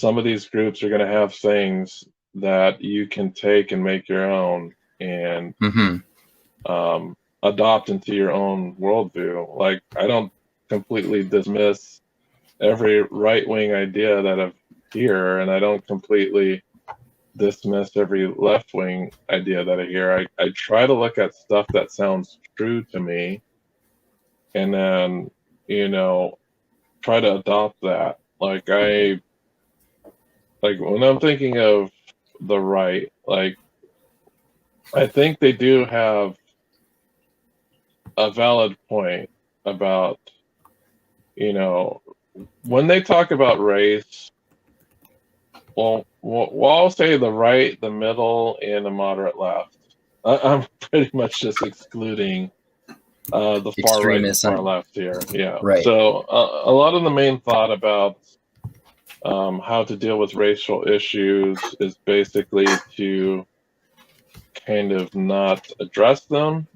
some of these groups are going to have things that you can take and make your own and adopt into your own worldview. Like, I don't completely dismiss every right-wing idea that I hear, and I don't completely dismiss every left-wing idea that I hear. I try to look at stuff that sounds true to me, and then, try to adopt that. Like when I'm thinking of the right, like, I think they do have a valid point about, when they talk about race, well, I'll say the right, the middle, and the moderate left. I'm pretty much just excluding the far right and far left here. Yeah. Right. So a lot of the main thought about how to deal with racial issues is basically to kind of not address them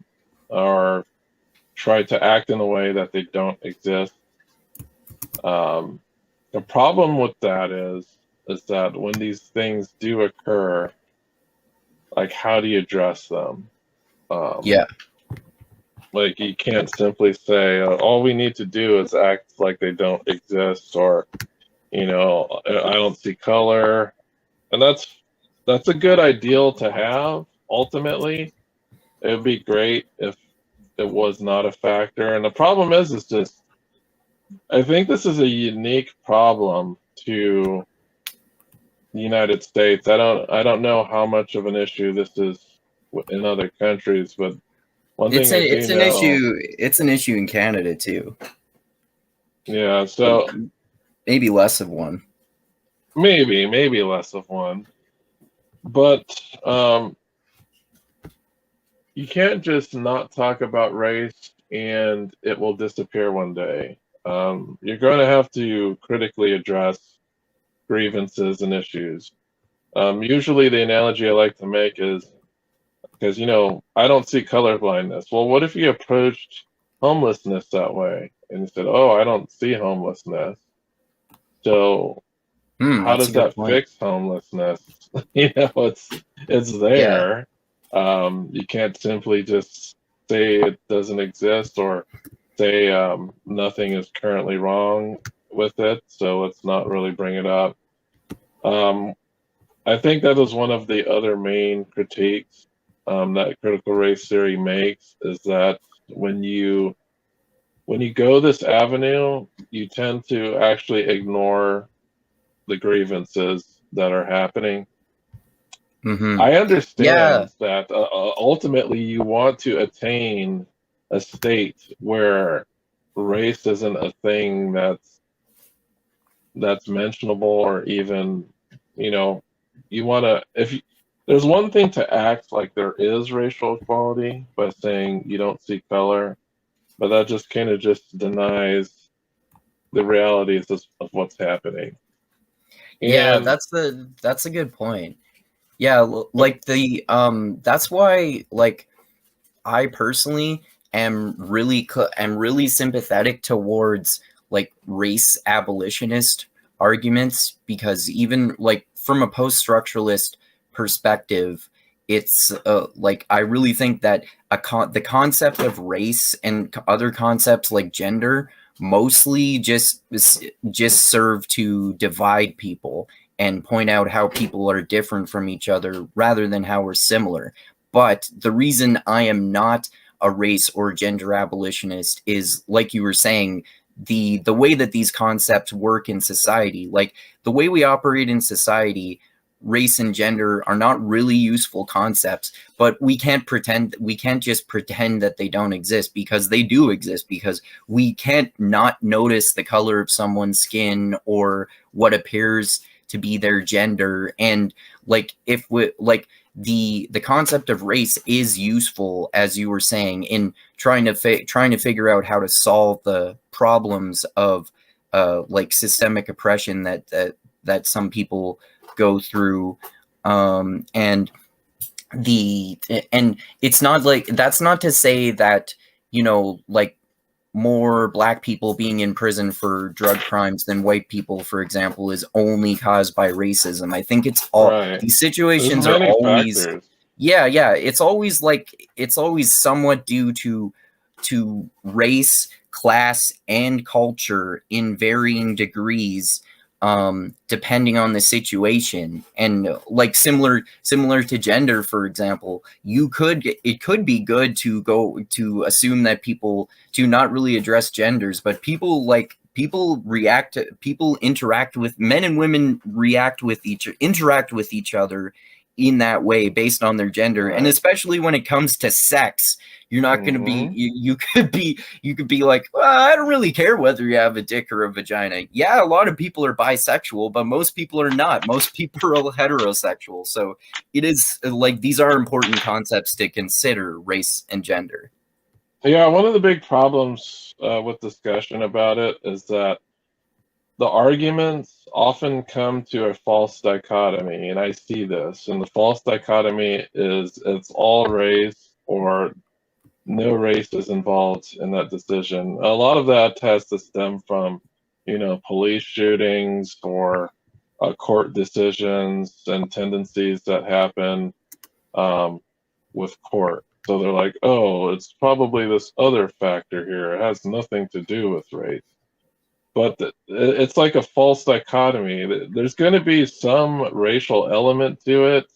or try to act in a way that they don't exist. The problem with that is that when these things do occur, like, how do you address them? Yeah. Like, you can't simply say, all we need to do is act like they don't exist, or, I don't see color. And that's a good ideal to have, ultimately. It would be great if it was not a factor. And the problem is just, I think this is a unique problem to the United States. I don't know how much of an issue this is in other countries, but one thing it's an issue in Canada too. Yeah, so maybe less of one. Maybe less of one. But you can't just not talk about race and it will disappear one day. You're going to have to critically address grievances and issues. Usually the analogy I like to make is, because, I don't see color blindness. Well, what if you approached homelessness that way? And you said, oh, I don't see homelessness. So how does that fix homelessness? It's there. Yeah. You can't simply just say it doesn't exist, or say nothing is currently wrong with it, so let's not really bring it up. I think that is one of the other main critiques that critical race theory makes, is that when you go this avenue, you tend to actually ignore the grievances that are happening. I understand that ultimately you want to attain a state where race isn't a thing that's mentionable, or even, you want to, there's one thing to act like there is racial equality by saying you don't see color, but that just kind of just denies the realities of what's happening. Yeah, that's a good point. Yeah, like that's why, like, I personally am really sympathetic towards, like, race abolitionist arguments, because even, like, from a post-structuralist perspective, it's like, I really think that the concept of race and other concepts like gender mostly just serve to divide people and point out how people are different from each other rather than how we're similar. But the reason I am not a race or gender abolitionist is, like you were saying, the way that these concepts work in society. Like, the way we operate in society, race and gender are not really useful concepts, but we can't just pretend that they don't exist, because they do exist, because we can't not notice the color of someone's skin or what appears to be their gender. And, like, if we, like, the concept of race is useful, as you were saying, in trying to figure out how to solve the problems of like systemic oppression that some people go through, and it's not like, that's not to say that, like, more black people being in prison for drug crimes than white people, for example, is only caused by racism. I think it's all Right. these There's situations are many always, factors. yeah, it's always like it's always somewhat due to race, class, and culture in varying degrees, depending on the situation. And like similar to gender, for example, it could be good to go to assume that people to not really address genders, but people interact with men and women interact with each other in that way based on their gender. Right. And especially when it comes to sex, you're not going to be you could be like, well, I don't really care whether you have a dick or a vagina. Yeah, a lot of people are bisexual, but most people are not. Most people are heterosexual. So it is like these are important concepts to consider, race and gender. Yeah, one of the big problems with discussion about it is that the arguments often come to a false dichotomy, and I see this. And the false dichotomy is it's all race or no race is involved in that decision. A lot of that has to stem from, police shootings or court decisions and tendencies that happen with court. So they're like, oh, it's probably this other factor here. It has nothing to do with race. But it's like a false dichotomy. There's going to be some racial element to it.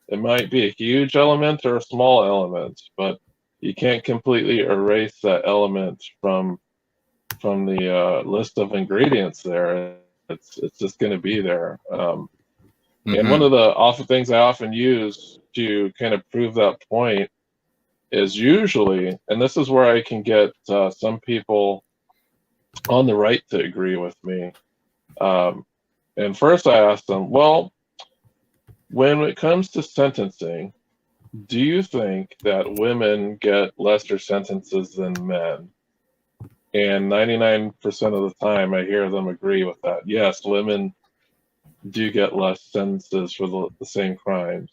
It might be a huge element or a small element, but you can't completely erase that element from the list of ingredients there. It's just going to be there. And one of the things I often use to kind of prove that point is usually, and this is where I can get some people on the right to agree with me. And first I ask them, well, when it comes to sentencing, do you think that women get lesser sentences than men? And 99% of the time I hear them agree with that. Yes, women do get less sentences for the same crimes.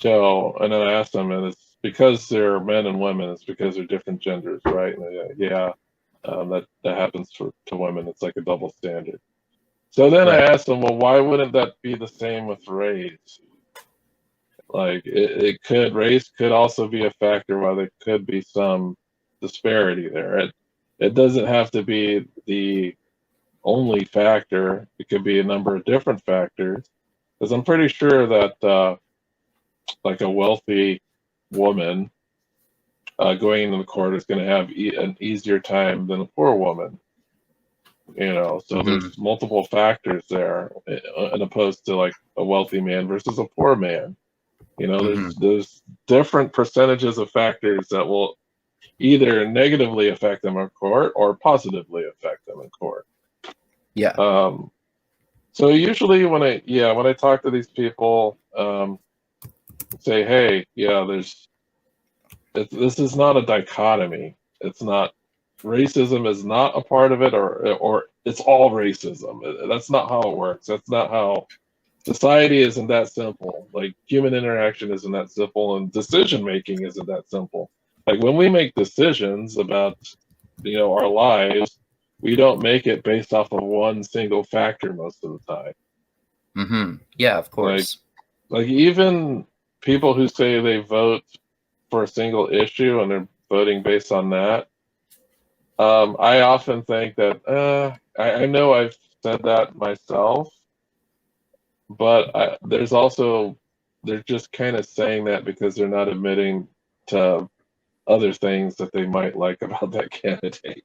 So, and then I ask them, and it's because they're men and women, it's because they're different genders, right? And that happens to women. It's like a double standard. So then I asked them, well, why wouldn't that be the same with race? Like race could also be a factor why there could be some disparity there. It doesn't have to be the only factor. It could be a number of different factors. Because I'm pretty sure that like a wealthy woman going into the court is going to have an easier time than a poor woman. So there's multiple factors there, and opposed to like a wealthy man versus a poor man. There's different percentages of factors that will either negatively affect them in court or positively affect them in court. Yeah. So usually when I talk to these people, say, hey, this is not a dichotomy. It's not racism is not a part of it, or it's all racism. That's not how it works. That's not how society isn't that simple. Like human interaction isn't that simple, and decision making isn't that simple. Like when we make decisions about our lives, we don't make it based off of one single factor most of the time. Yeah, of course. Like even people who say they vote for a single issue and they're voting based on that. I often think that I know I've said that myself, but they're just kind of saying that because they're not admitting to other things that they might like about that candidate.